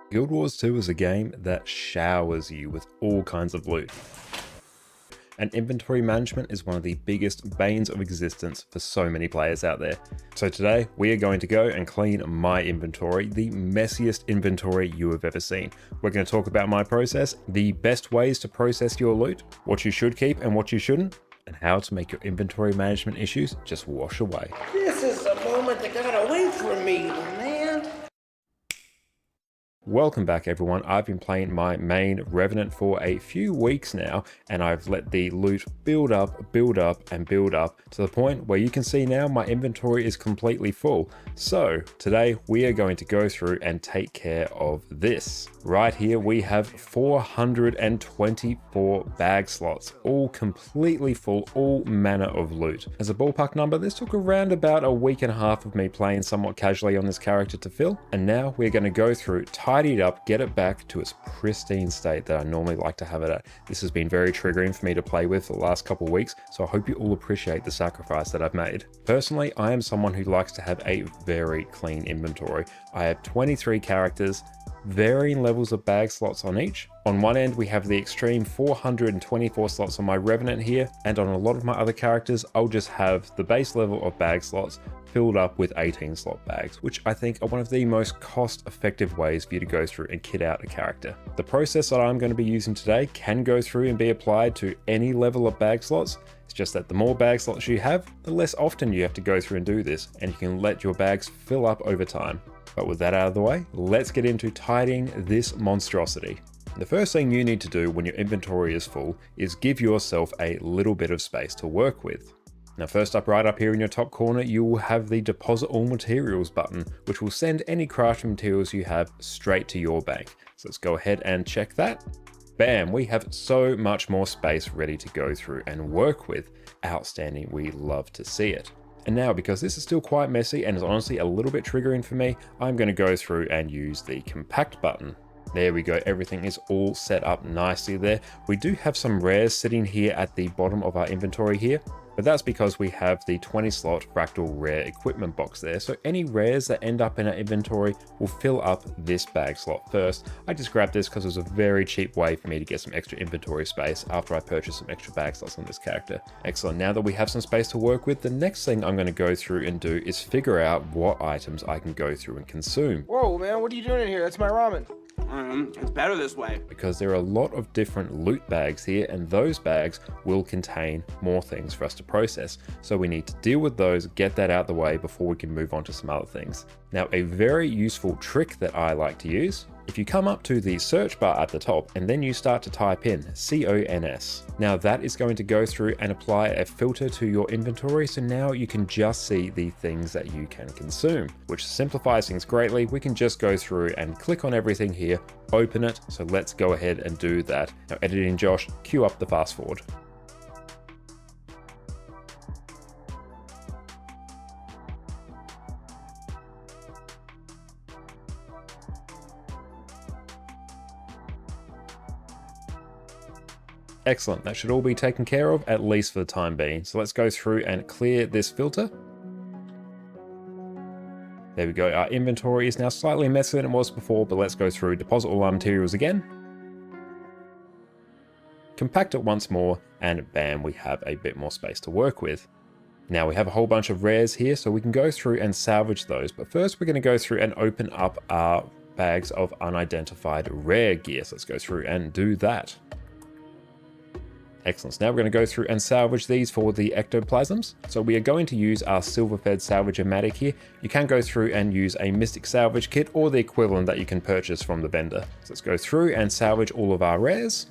Guild Wars 2 is a game that showers you with all kinds of loot. And inventory management is one of the biggest banes of existence for so many players out there. So today, we are going to go and clean my inventory, the messiest inventory you have ever seen. We're going to talk about my process, the best ways to process your loot, what you should keep and what you shouldn't, and how to make your inventory management issues just wash away. This is the moment that got away from me, man. Welcome back everyone. I've been playing my main Revenant for a few weeks now, and I've let the loot build up to the point where you can see now my inventory is completely full. So today we are going to go through and take care of this. Right here we have 424 bag slots, all completely full, all manner of loot. As a ballpark number, this took around about a week and a half of me playing somewhat casually on this character to fill, and now we're going to go through, tidy it up, get it back to its pristine state that I normally like to have it at. This has been very triggering for me to play with for the last couple of weeks, so I hope you all appreciate the sacrifice that I've made. Personally, I am someone who likes to have a very clean inventory. I have 23 characters, varying levels of bag slots on each. On one end, we have the extreme 424 slots on my Revenant here, and on a lot of my other characters, I'll just have the base level of bag slots filled up with 18 slot bags, which I think are one of the most cost-effective ways for you to go through and kit out a character. The process that I'm going to be using today can go through and be applied to any level of bag slots. It's just that the more bag slots you have, the less often you have to go through and do this, and you can let your bags fill up over time. But with that out of the way, let's get into tidying this monstrosity. The first thing you need to do when your inventory is full is give yourself a little bit of space to work with. Now first up, right up here in your top corner, you will have the deposit all materials button, which will send any crafting materials you have straight to your bank. So let's go ahead and check that. Bam, we have so much more space ready to go through and work with. Outstanding, we love to see it. And now, because this is still quite messy and is honestly a little bit triggering for me, I'm going to go through and use the compact button. There we go, everything is all set up nicely there. We do have some rares sitting here at the bottom of our inventory here, but that's because we have the 20 slot fractal rare equipment box there. So any rares that end up in our inventory will fill up this bag slot first. I just grabbed this because it was a very cheap way for me to get some extra inventory space after I purchased some extra bag slots on this character. Excellent, now that we have some space to work with, the next thing I'm going to go through and do is figure out what items I can go through and consume. Whoa, man, what are you doing in here? That's my ramen. It's better this way. Because there are a lot of different loot bags here, and those bags will contain more things for us to process. So we need to deal with those, get that out the way before we can move on to some other things. Now, a very useful trick that I like to use, if you come up to the search bar at the top and then you start to type in CONS, now that is going to go through and apply a filter to your inventory, so now you can just see the things that you can consume, which simplifies things greatly. We can just go through and click on everything here, open it, so let's go ahead and do that. Now editing Josh, cue up the fast forward. Excellent, that should all be taken care of, at least for the time being. So let's go through and clear this filter. There we go, our inventory is now slightly messier than it was before, but let's go through, deposit all our materials again. Compact it once more, and bam, we have a bit more space to work with. Now we have a whole bunch of rares here, so we can go through and salvage those. But first we're gonna go through and open up our bags of unidentified rare gear. So let's go through and do that. Excellent, so now we're going to go through and salvage these for the ectoplasms. So we are going to use our silver-fed salvage-o-matic here. You can go through and use a mystic salvage kit or the equivalent that you can purchase from the vendor. So let's go through and salvage all of our rares.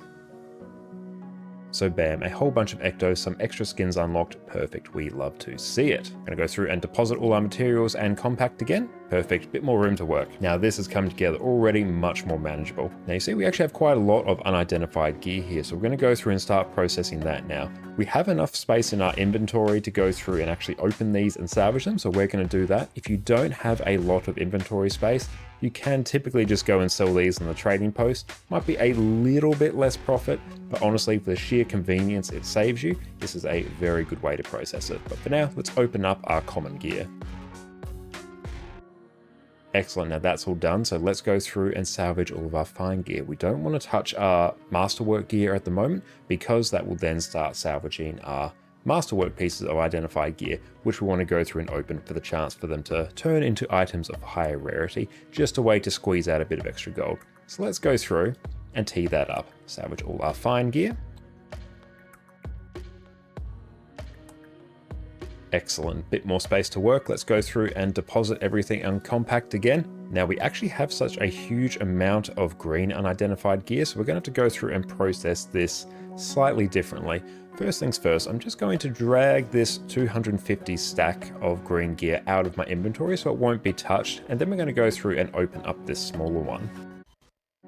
So bam, a whole bunch of ectos, some extra skins unlocked. Perfect, we love to see it. I'm gonna go through and deposit all our materials and compact again. Perfect, bit more room to work. Now this has come together already much more manageable. Now you see we actually have quite a lot of unidentified gear here, so we're gonna go through and start processing that now. We have enough space in our inventory to go through and actually open these and salvage them, so we're gonna do that. If you don't have a lot of inventory space, you can typically just go and sell these on the trading post. Might be a little bit less profit, but honestly, for the sheer convenience it saves you, this is a very good way to process it. But for now, let's open up our common gear. Excellent, now that's all done, so let's go through and salvage all of our fine gear. We don't want to touch our masterwork gear at the moment because that will then start salvaging our masterwork pieces of identified gear, which we want to go through and open for the chance for them to turn into items of higher rarity, just a way to squeeze out a bit of extra gold. So let's go through and tee that up. Salvage all our fine gear. Excellent, bit more space to work. Let's go through and deposit everything on compact again. Now we actually have such a huge amount of green unidentified gear, so we're going to have to go through and process this slightly differently. First things first, I'm just going to drag this 250 stack of green gear out of my inventory so it won't be touched, and then we're going to go through and open up this smaller one.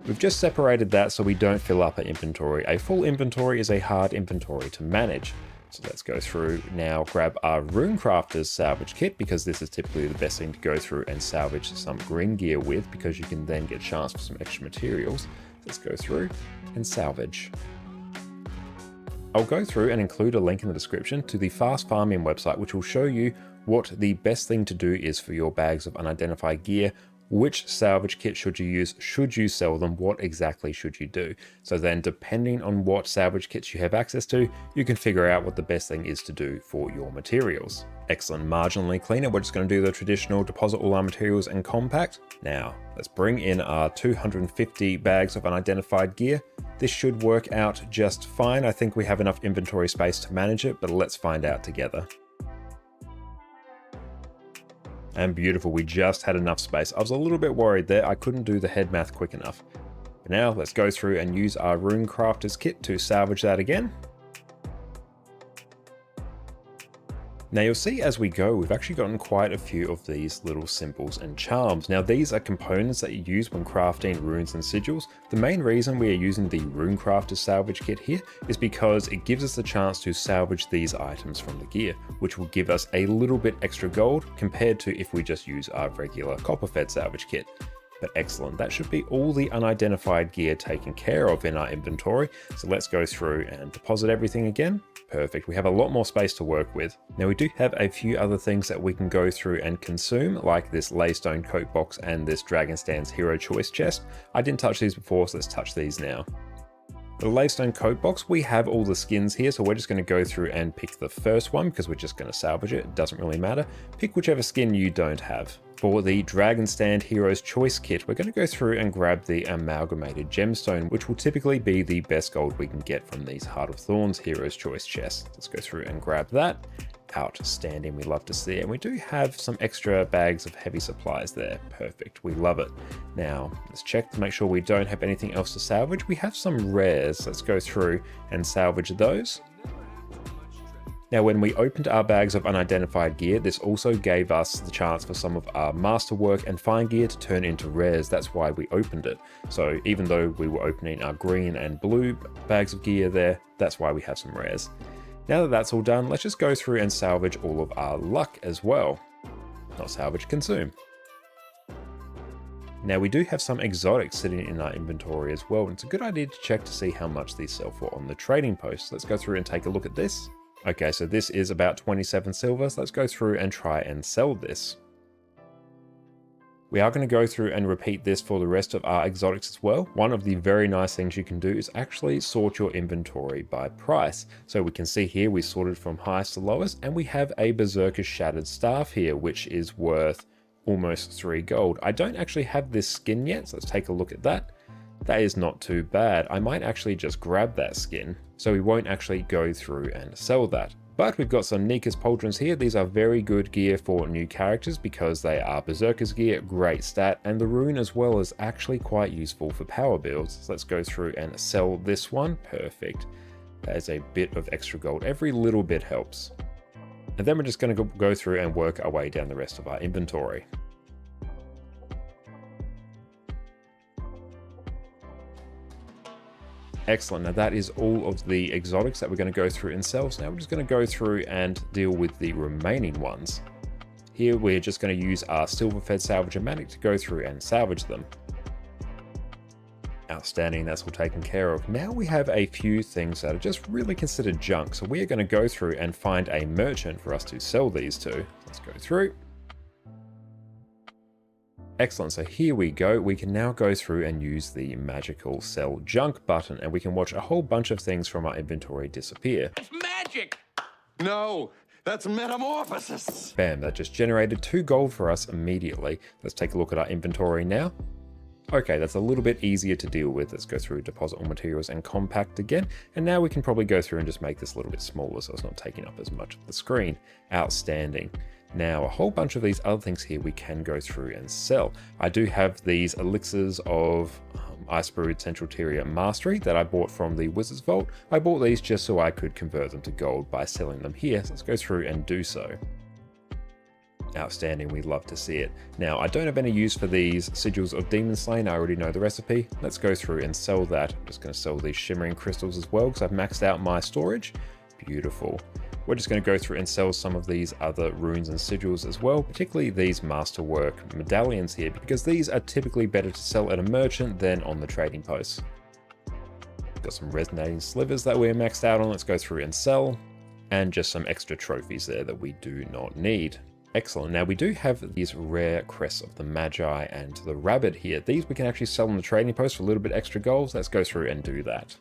We've just separated that so we don't fill up our inventory. A full inventory is a hard inventory to manage. So let's go through now, grab our Runecrafter's salvage kit, because this is typically the best thing to go through and salvage some green gear with, because you can then get a chance for some extra materials. Let's go through and salvage. I'll go through and include a link in the description to the fast farming website, which will show you what the best thing to do is for your bags of unidentified gear. Which salvage kit should you use? Should you sell them? What exactly should you do? So then, depending on what salvage kits you have access to, you can figure out what the best thing is to do for your materials. Excellent, marginally cleaner. We're just going to do the traditional deposit all our materials and compact. Now, let's bring in our 250 bags of unidentified gear. This should work out just fine. I think we have enough inventory space to manage it, but let's find out together. And beautiful, we just had enough space. I was a little bit worried there, I couldn't do the head math quick enough. But now let's go through and use our Runecrafter's kit to salvage that again. Now you'll see as we go, we've actually gotten quite a few of these little symbols and charms. Now these are components that you use when crafting runes and sigils. The main reason we are using the Runecrafter's salvage kit here is because it gives us the chance to salvage these items from the gear, which will give us a little bit extra gold compared to if we just use our regular copper-fed salvage kit. But excellent, that should be all the unidentified gear taken care of in our inventory. So let's go through and deposit everything again. Perfect, we have a lot more space to work with. Now we do have a few other things that we can go through and consume, like this Laystone coat box and this Dragonstan's Hero Choice chest. I didn't touch these before, so let's touch these now. The Laystone coat box, we have all the skins here, so we're just going to go through and pick the first one because we're just going to salvage it. It doesn't really matter. Pick whichever skin you don't have. For the Dragonstan's Hero's Choice kit, we're going to go through and grab the Amalgamated Gemstone, which will typically be the best gold we can get from these Heart of Thorns Hero's Choice chests. Let's go through and grab that. Outstanding, we love to see it. And we do have some extra bags of heavy supplies there. Perfect, we love it. Now, let's check to make sure we don't have anything else to salvage. We have some rares. Let's go through and salvage those. Now, when we opened our bags of unidentified gear, this also gave us the chance for some of our masterwork and fine gear to turn into rares. That's why we opened it. So even though we were opening our green and blue bags of gear there, that's why we have some rares. Now that that's all done, let's just go through and salvage all of our luck as well. Not salvage, consume. Now we do have some exotics sitting in our inventory as well, and it's a good idea to check to see how much these sell for on the trading post. Let's go through and take a look at this. Okay, so this is about 27 silver, so let's go through and try and sell this. We are going to go through and repeat this for the rest of our exotics as well. One of the very nice things you can do is actually sort your inventory by price. So we can see here we sorted from highest to lowest, and we have a Berserker's Shattered Staff here, which is worth almost 3 gold. I don't actually have this skin yet, so let's take a look at that. That is not too bad. I might actually just grab that skin, so we won't actually go through and sell that. But we've got some Nika's Pauldrons here. These are very good gear for new characters because they are Berserker's gear, great stat, and the rune as well is actually quite useful for power builds. So let's go through and sell this one. Perfect. That is a bit of extra gold. Every little bit helps. And then we're just going to go through and work our way down the rest of our inventory. Excellent, now that is all of the exotics that we're going to go through and sell. So now we're just going to go through and deal with the remaining ones. Here we're just going to use our silver-fed salvage-o-matic to go through and salvage them. Outstanding, that's all taken care of. Now we have a few things that are just really considered junk. So we are going to go through and find a merchant for us to sell these to. Let's go through. Excellent, so here we go. We can now go through and use the magical sell junk button, and we can watch a whole bunch of things from our inventory disappear. It's magic! No, that's metamorphosis. Bam, that just generated 2 gold for us immediately. Let's take a look at our inventory now. Okay, that's a little bit easier to deal with. Let's go through deposit all materials and compact again. And now we can probably go through and just make this a little bit smaller so it's not taking up as much of the screen. Outstanding. Now, a whole bunch of these other things here we can go through and sell. I do have these elixirs of Ice Brewed Central Tier Mastery that I bought from the Wizard's Vault. I bought these just so I could convert them to gold by selling them here. So let's go through and do so. Outstanding, we'd love to see it. Now, I don't have any use for these Sigils of Demon Slain. I already know the recipe. Let's go through and sell that. I'm just going to sell these Shimmering Crystals as well because I've maxed out my storage. Beautiful. We're just going to go through and sell some of these other runes and sigils as well, particularly these masterwork medallions here, because these are typically better to sell at a merchant than on the trading posts. Got some resonating slivers that we're maxed out on. Let's go through and sell, and just some extra trophies there that we do not need. Excellent. Now we do have these rare crests of the Magi and the Rabbit here. These we can actually sell on the trading post for a little bit extra gold. Let's go through and do that.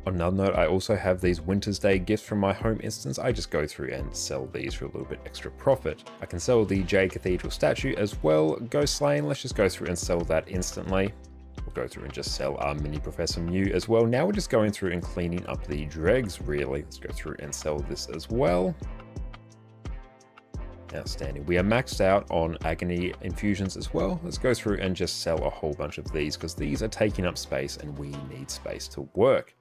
On another note, I also have these Winter's Day gifts from my home instance. I just go through and sell these for a little bit extra profit. I can sell the Jade Cathedral statue as well. Ghost Slaying, let's just go through and sell that instantly. We'll go through and just sell our mini Professor Mew as well. Now we're just going through and cleaning up the dregs, really. Let's go through and sell this as well. Outstanding. We are maxed out on Agony Infusions as well. Let's go through and just sell a whole bunch of these because these are taking up space and we need space to work.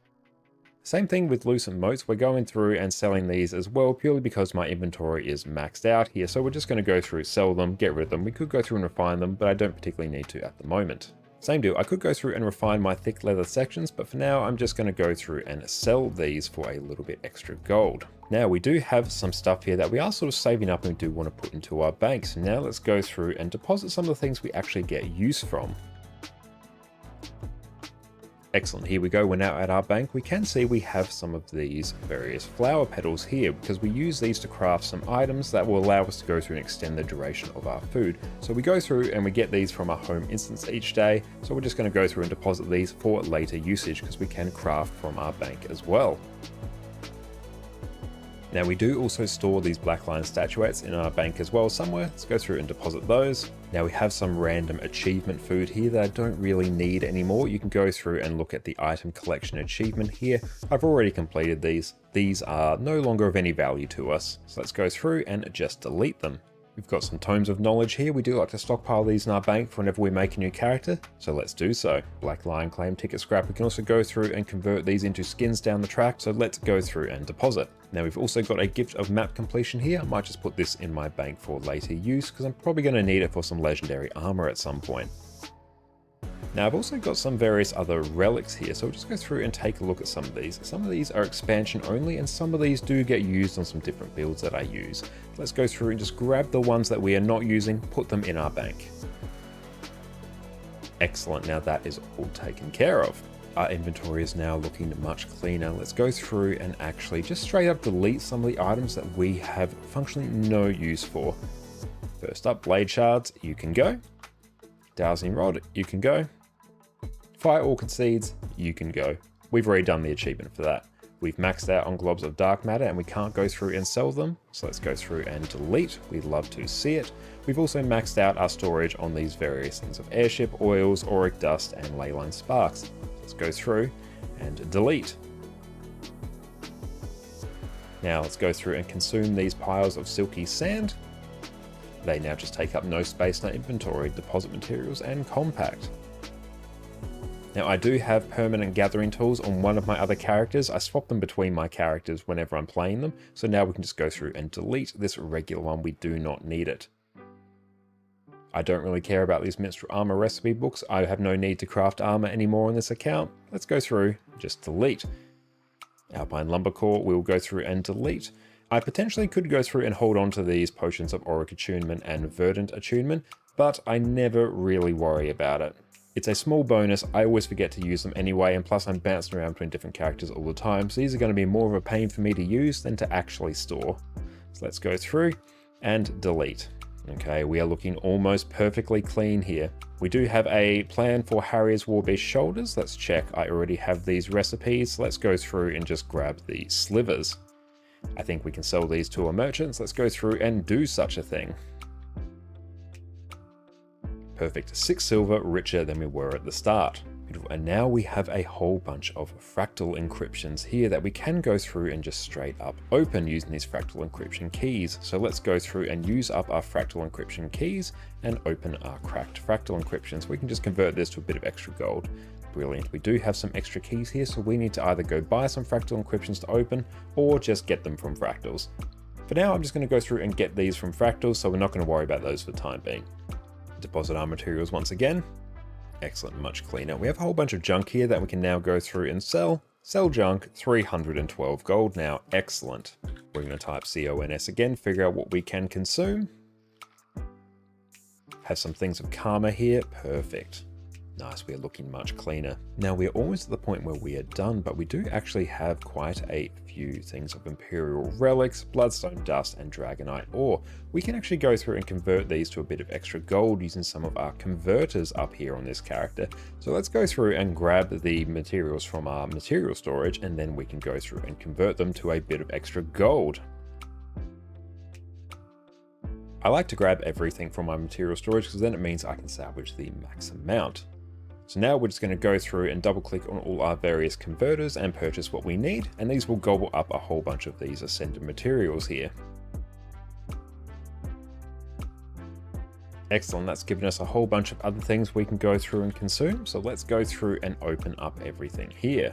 Same thing with Lucent Motes. We're going through and selling these as well purely because my inventory is maxed out here. So we're just going to go through, sell them, get rid of them. We could go through and refine them, but I don't particularly need to at the moment. Same deal. I could go through and refine my thick leather sections, but for now I'm just going to go through and sell these for a little bit extra gold. Now we do have some stuff here that we are sort of saving up and we do want to put into our bank. So now let's go through and deposit some of the things we actually get use from. Excellent, here we go. We're now at our bank. We can see we have some of these various flower petals here because we use these to craft some items that will allow us to go through and extend the duration of our food. So we go through and we get these from our home instance each day. So we're just going to go through and deposit these for later usage because we can craft from our bank as well. Now we do also store these black lion statuettes in our bank as well somewhere. Let's go through and deposit those. Now we have some random achievement food here that I don't really need anymore. You can go through and look at the item collection achievement here. I've already completed these. These are no longer of any value to us. So let's go through and just delete them. We've got some tomes of knowledge here. We do like to stockpile these in our bank for whenever we make a new character, so let's do so. Black Lion Claim Ticket Scrap. We can also go through and convert these into skins down the track, so let's go through and deposit. Now we've also got a gift of map completion here. I might just put this in my bank for later use because I'm probably going to need it for some legendary armor at some point. Now I've also got some various other relics here, so we'll just go through and take a look at some of these. Some of these are expansion only, and some of these do get used on some different builds that I use. Let's go through and just grab the ones that we are not using, put them in our bank. Excellent, now that is all taken care of. Our inventory is now looking much cleaner. Let's go through and actually just straight up delete some of the items that we have functionally no use for. First up, blade shards, you can go. Dowsing rod, you can go. Fire Orchid Seeds, you can go. We've already done the achievement for that. We've maxed out on globs of dark matter and we can't go through and sell them. So let's go through and delete. We'd love to see it. We've also maxed out our storage on these various things of airship, oils, auric dust, and leyline sparks. Let's go through and delete. Now let's go through and consume these piles of silky sand. They now just take up no space in our inventory, deposit materials, and compact. Now I do have permanent gathering tools on one of my other characters. I swap them between my characters whenever I'm playing them. So now we can just go through and delete this regular one. We do not need it. I don't really care about these minstrel armor recipe books. I have no need to craft armor anymore on this account. Let's go through, just delete. Alpine Lumber Core, we'll go through and delete. I potentially could go through and hold on to these potions of auric attunement and verdant attunement, but I never really worry about it. It's a small bonus, I always forget to use them anyway, and plus I'm bouncing around between different characters all the time, so these are going to be more of a pain for me to use than to actually store. So let's go through and delete. Okay, we are looking almost perfectly clean here. We do have a plan for Harrier's Warbeast shoulders. Let's check. I already have these recipes. Let's go through and just grab the slivers. I think we can sell these to our merchants. Let's go through and do such a thing. Perfect. 6 silver, richer than we were at the start. Beautiful. And now we have a whole bunch of fractal encryptions here that we can go through and just straight up open using these fractal encryption keys. So let's go through and use up our fractal encryption keys and open our cracked fractal encryptions. We can just convert this to a bit of extra gold. Brilliant. We do have some extra keys here, so we need to either go buy some fractal encryptions to open or just get them from fractals. For now, I'm just going to go through and get these from fractals, so we're not going to worry about those for the time being. Deposit our materials once again. Excellent, much cleaner. We have a whole bunch of junk here that we can now go through and sell. Sell junk, 312 gold now. Excellent. We're going to type CONS again, figure out what we can consume. Have some things of karma here. Perfect. Nice, we are looking much cleaner. Now we're almost at the point where we are done, but we do actually have quite a few things of Imperial Relics, Bloodstone Dust, and Dragonite ore. We can actually go through and convert these to a bit of extra gold using some of our converters up here on this character. So let's go through and grab the materials from our material storage, and then we can go through and convert them to a bit of extra gold. I like to grab everything from my material storage because then it means I can salvage the max amount. So now we're just going to go through and double click on all our various converters and purchase what we need, and these will gobble up a whole bunch of these ascended materials here. Excellent, that's given us a whole bunch of other things we can go through and consume, so let's go through and open up everything here.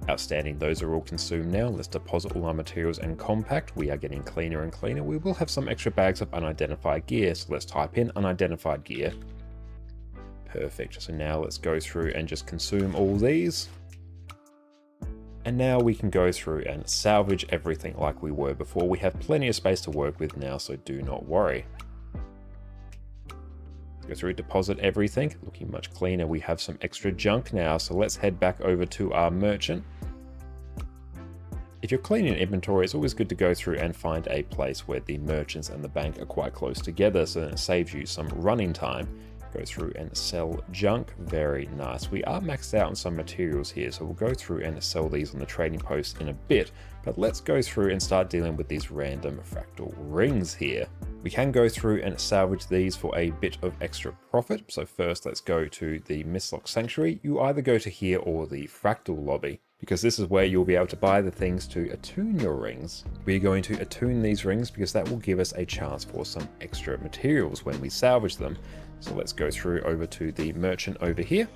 Outstanding, those are all consumed now. Let's deposit all our materials and compact. We are getting cleaner and cleaner. We will have some extra bags of unidentified gear, so let's type in unidentified gear. Perfect, so now let's go through and just consume all these. And now we can go through and salvage everything like we were before. We have plenty of space to work with now, so do not worry. Go through, deposit everything, looking much cleaner. We have some extra junk now, so let's head back over to our merchant. If you're cleaning inventory, it's always good to go through and find a place where the merchants and the bank are quite close together, so that it saves you some running time. Go through and sell junk. Very nice. We are maxed out on some materials here, so we'll go through and sell these on the trading post in a bit. But let's go through and start dealing with these random fractal rings here. We can go through and salvage these for a bit of extra profit. So first, let's go to the Mistlock Sanctuary. You either go to here or the fractal lobby, because this is where you'll be able to buy the things to attune your rings. We're going to attune these rings because that will give us a chance for some extra materials when we salvage them. So let's go through over to the merchant over here.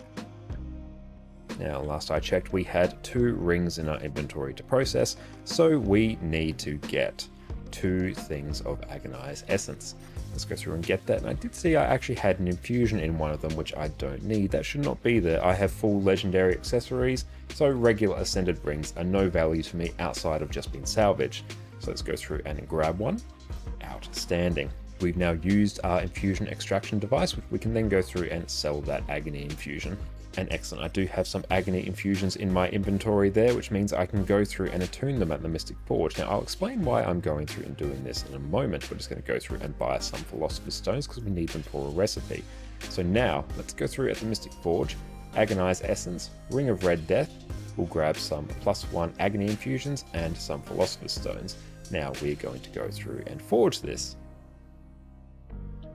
Now, last I checked, we had 2 rings in our inventory to process, so we need to get 2 things of Agonized Essence. Let's go through and get that. And I did see I actually had an infusion in one of them, which I don't need. That should not be there. I have full legendary accessories, so regular ascended rings are no value to me outside of just being salvaged. So let's go through and grab one. Outstanding. We've now used our infusion extraction device, which we can then go through and sell that agony infusion. And excellent, I do have some agony infusions in my inventory there, which means I can go through and attune them at the Mystic Forge. Now, I'll explain why I'm going through and doing this in a moment. We're just going to go through and buy some Philosopher's Stones because we need them for a recipe. So now, let's go through at the Mystic Forge, Agonized Essence, Ring of Red Death. We'll grab some +1 agony infusions and some Philosopher's Stones. Now we're going to go through and forge this.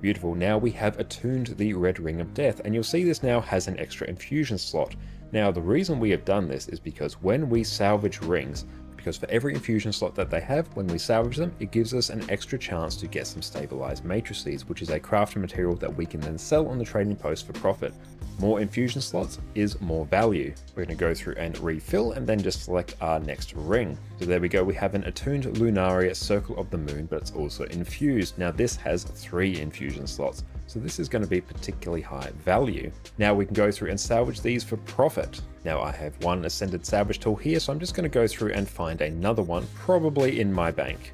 Beautiful, now we have attuned the Red Ring of Death, and you'll see this now has an extra infusion slot. Now the reason we have done this is because when we salvage rings, because for every infusion slot that they have, when we salvage them, it gives us an extra chance to get some stabilized matrices, which is a crafting material that we can then sell on the trading post for profit. More infusion slots is more value. We're going to go through and refill and then just select our next ring. So there we go, we have an attuned Lunaria Circle of the Moon, but it's also infused. Now this has 3 infusion slots, so this is going to be particularly high value. Now we can go through and salvage these for profit. Now I have one ascended salvage tool here, so I'm just going to go through and find another one, probably in my bank.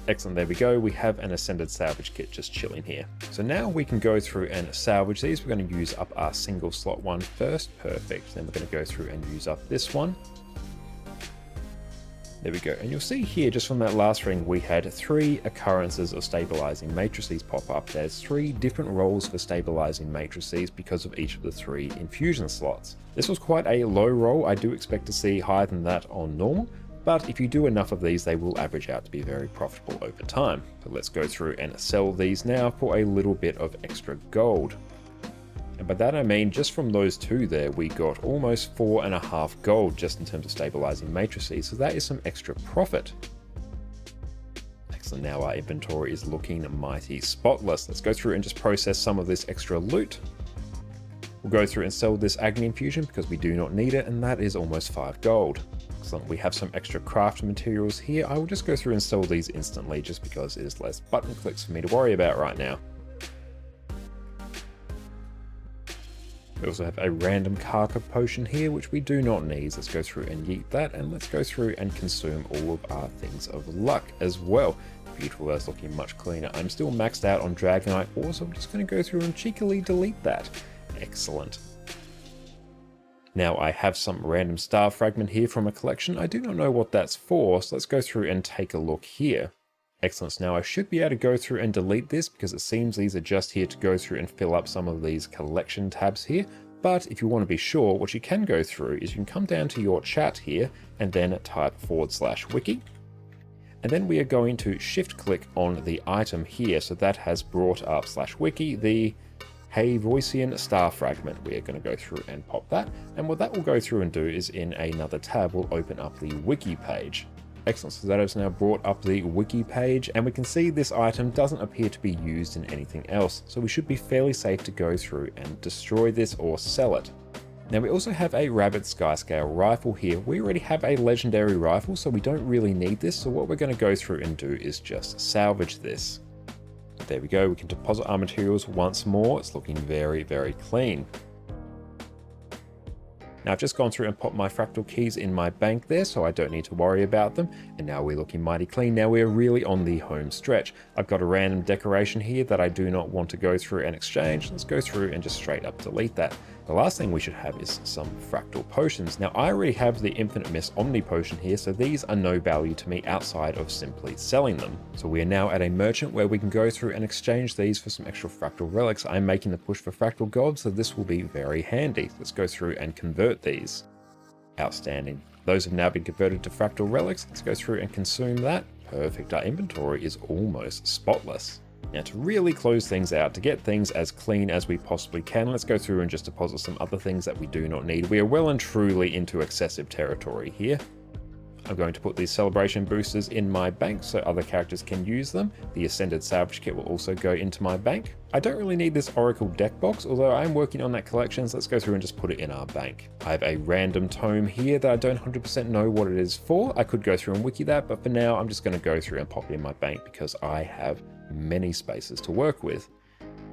Excellent, there we go. We have an ascended salvage kit just chilling here. So now we can go through and salvage these. We're going to use up our single slot one first. Perfect. Then we're going to go through and use up this one. There we go. And you'll see here, just from that last ring, we had 3 occurrences of stabilizing matrices pop up. There's 3 different roles for stabilizing matrices because of each of the 3 infusion slots. This was quite a low roll. I do expect to see higher than that on normal, but if you do enough of these, they will average out to be very profitable over time. So let's go through and sell these now for a little bit of extra gold. And by that I mean, just from those 2 there, we got almost 4.5 gold just in terms of stabilizing matrices, so that is some extra profit. Excellent, now our inventory is looking mighty spotless. Let's go through and just process some of this extra loot. We'll go through and sell this agony infusion because we do not need it, and that is almost 5 gold. Excellent, we have some extra craft materials here. I will just go through and sell these instantly just because it is less button clicks for me to worry about right now. We also have a random Karka potion here, which we do not need. Let's go through and yeet that, and let's go through and consume all of our things of luck as well. Beautiful, that's looking much cleaner. I'm still maxed out on Dragonite ore, so I'm just going to go through and cheekily delete that. Excellent. Now I have some random star fragment here from a collection. I do not know what that's for, so let's go through and take a look here. Excellent. Now I should be able to go through and delete this because it seems these are just here to go through and fill up some of these collection tabs here. But if you want to be sure, what you can go through is you can come down to your chat here and then type /wiki. And then we are going to shift click on the item here. So that has brought up /wiki, the Hayvoisian star fragment. We are going to go through and pop that. And what that will go through and do is in another tab, we'll open up the wiki page. Excellent, so that has now brought up the wiki page, and we can see this item doesn't appear to be used in anything else, so we should be fairly safe to go through and destroy this or sell it. Now we also have a rabbit skyscale rifle here. We already have a legendary rifle, so we don't really need this, so what we're going to go through and do is just salvage this. There we go, we can deposit our materials once more. It's looking very, very clean. Now I've just gone through and popped my fractal keys in my bank there, so I don't need to worry about them. And now we're looking mighty clean. Now we're really on the home stretch. I've got a random decoration here that I do not want to go through and exchange. Let's go through and just straight up delete that. The last thing we should have is some fractal potions. Now I already have the infinite mist omni potion here, so these are no value to me outside of simply selling them. So we are now at a merchant where we can go through and exchange these for some extra fractal relics. I'm making the push for fractal gold, so this will be very handy. Let's go through and convert these. Outstanding. Those have now been converted to fractal relics. Let's go through and consume that. Perfect. Our inventory is almost spotless. Now to really close things out, to get things as clean as we possibly can, let's go through and just deposit some other things that we do not need. We are well and truly into excessive territory here. I'm going to put these celebration boosters in my bank so other characters can use them. The Ascended Salvage Kit will also go into my bank. I don't really need this Oracle deck box, although I'm working on that collection, so let's go through and just put it in our bank. I have a random tome here that I don't 100% know what it is for. I could go through and wiki that, but for now I'm just going to go through and pop it in my bank because I have many spaces to work with.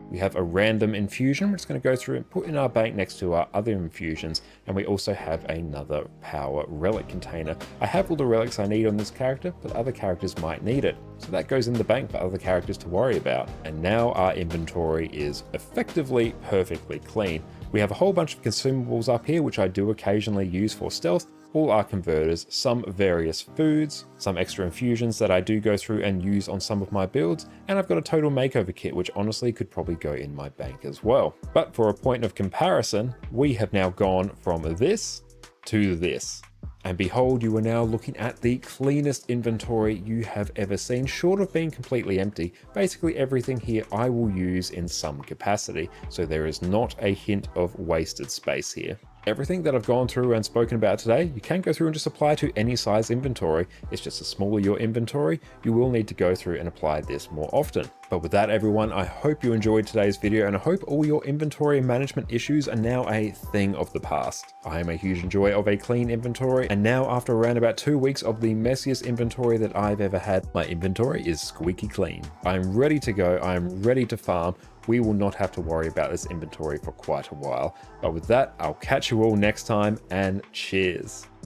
We have a random infusion. We're just going to go through and put in our bank next to our other infusions. And we also have another power relic container. I have all the relics I need on this character, but other characters might need it. So that goes in the bank for other characters to worry about. And now our inventory is effectively perfectly clean. We have a whole bunch of consumables up here, which I do occasionally use for stealth. All our converters, some various foods, some extra infusions that I do go through and use on some of my builds, and I've got a total makeover kit, which honestly could probably go in my bank as well. But for a point of comparison, we have now gone from this to this. And behold, you are now looking at the cleanest inventory you have ever seen, short of being completely empty. Basically everything here I will use in some capacity, so there is not a hint of wasted space here. Everything that I've gone through and spoken about today, you can go through and just apply to any size inventory. It's just the smaller your inventory, you will need to go through and apply this more often. But with that, everyone, I hope you enjoyed today's video, and I hope all your inventory management issues are now a thing of the past. I am a huge enjoyer of a clean inventory, and now after around about 2 weeks of the messiest inventory that I've ever had, my inventory is squeaky clean. I'm ready to go, I'm ready to farm. We will not have to worry about this inventory for quite a while. But with that, I'll catch you all next time, and cheers.